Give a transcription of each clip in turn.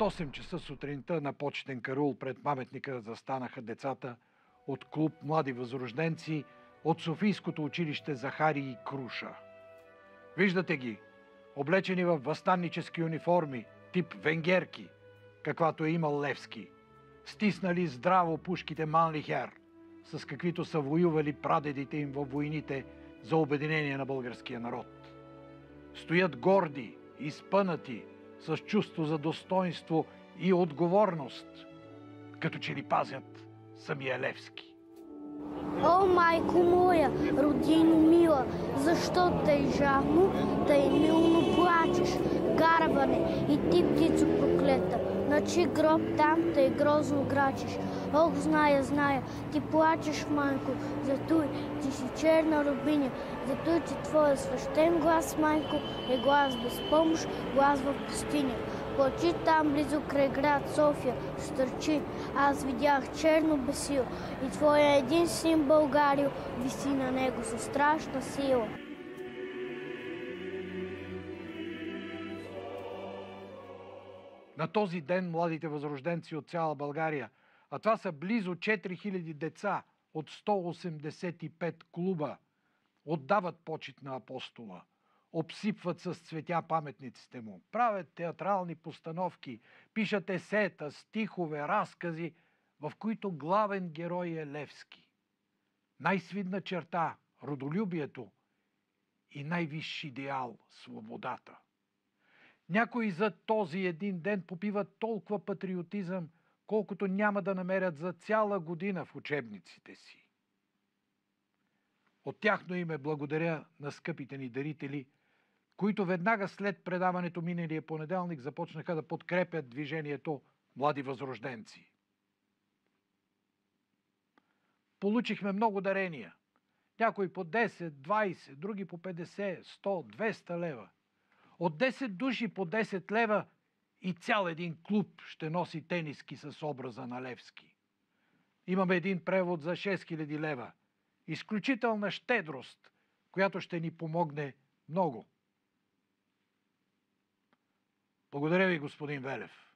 8 часа сутринта на почетен караул пред паметника застанаха децата от клуб Млади възрожденци от Софийското училище Захарий Круша. Виждате ги, облечени в въстаннически униформи, тип венгерки, каквато е имал Левски, стиснали здраво пушките Манлихер, с каквито са воювали прадедите им във войните за обединение на българския народ. Стоят горди, изпънати, с чувство за достоинство и отговорност, като че ли пазят самия Левски. О, майко моя, родино мила, защо тъй жално, тъй милно плачеш, гарване и ти, птицо проклета, на чи гроб там тъй грозно грачеш. Ох, зная, ти плачеш, майко, затой ти си черна рубиня, затой, че твоя свещен глас, майко, е глас без помощ, глас в пустиня. Плачи там близо край град София, стърчи, аз видях черно бесило и твоя един син Българио виси на него със страшна сила. На този ден младите възрожденци от цяла България, а това са близо 4000 деца от 185 клуба, отдават почит на апостола, обсипват с цветя паметниците му, правят театрални постановки, пишат есета, стихове, разкази, в които главен герой е Левски. Най-свидна черта – родолюбието и най-висш идеал – свободата. Някои за този един ден попиват толкова патриотизъм, колкото няма да намерят за цяла година в учебниците си. От тяхно име благодаря на скъпите ни дарители, които веднага след предаването миналия понеделник започнаха да подкрепят движението Млади възрожденци. Получихме много дарения. Някои по 10, 20, други по 50, 100, 200 лева. От 10 души по 10 лева и цял един клуб ще носи тениски с образа на Левски. Имаме един превод за 6000 лева. Изключителна щедрост, която ще ни помогне много. Благодаря ви, господин Велев.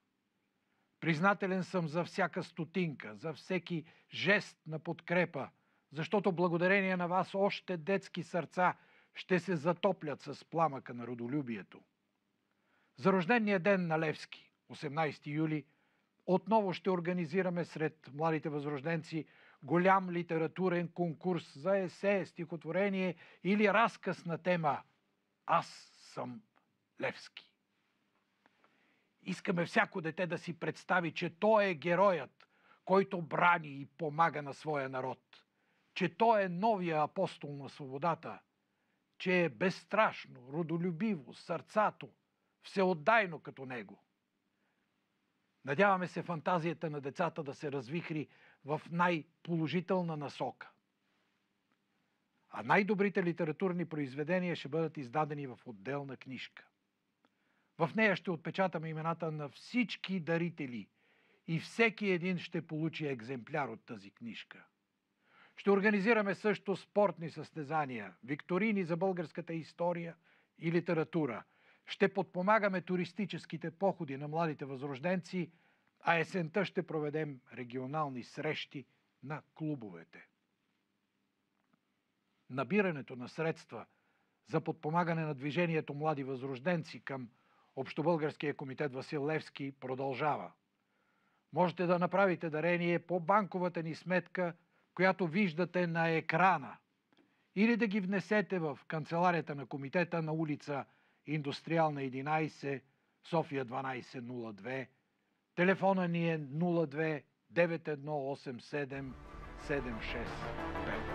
Признателен съм за всяка стотинка, за всеки жест на подкрепа, защото благодарение на вас още детски сърца ще се затоплят с пламъка на родолюбието. За рождения ден на Левски, 18 юли, отново ще организираме сред младите възрожденци голям литературен конкурс за есе, стихотворение или разказ на тема «Аз съм Левски». Искаме всяко дете да си представи, че той е героят, който брани и помага на своя народ, че той е новия апостол на свободата, че е безстрашно, родолюбиво, сърцато, всеотдайно като него. Надяваме се фантазията на децата да се развихри в най-положителна насока. А най-добрите литературни произведения ще бъдат издадени в отделна книжка. В нея ще отпечатаме имената на всички дарители и всеки един ще получи екземпляр от тази книжка. Ще организираме също спортни състезания, викторини за българската история и литература. Ще подпомагаме туристическите походи на младите възрожденци, а есента ще проведем регионални срещи на клубовете. Набирането на средства за подпомагане на движението Млади възрожденци към Общобългарския комитет Васил Левски продължава. Можете да направите дарение по банковата ни сметка, която виждате на екрана, или да ги внесете в канцеларията на комитета на улица Индустриална 11, София 1202. Телефона ни е 02 9187 765.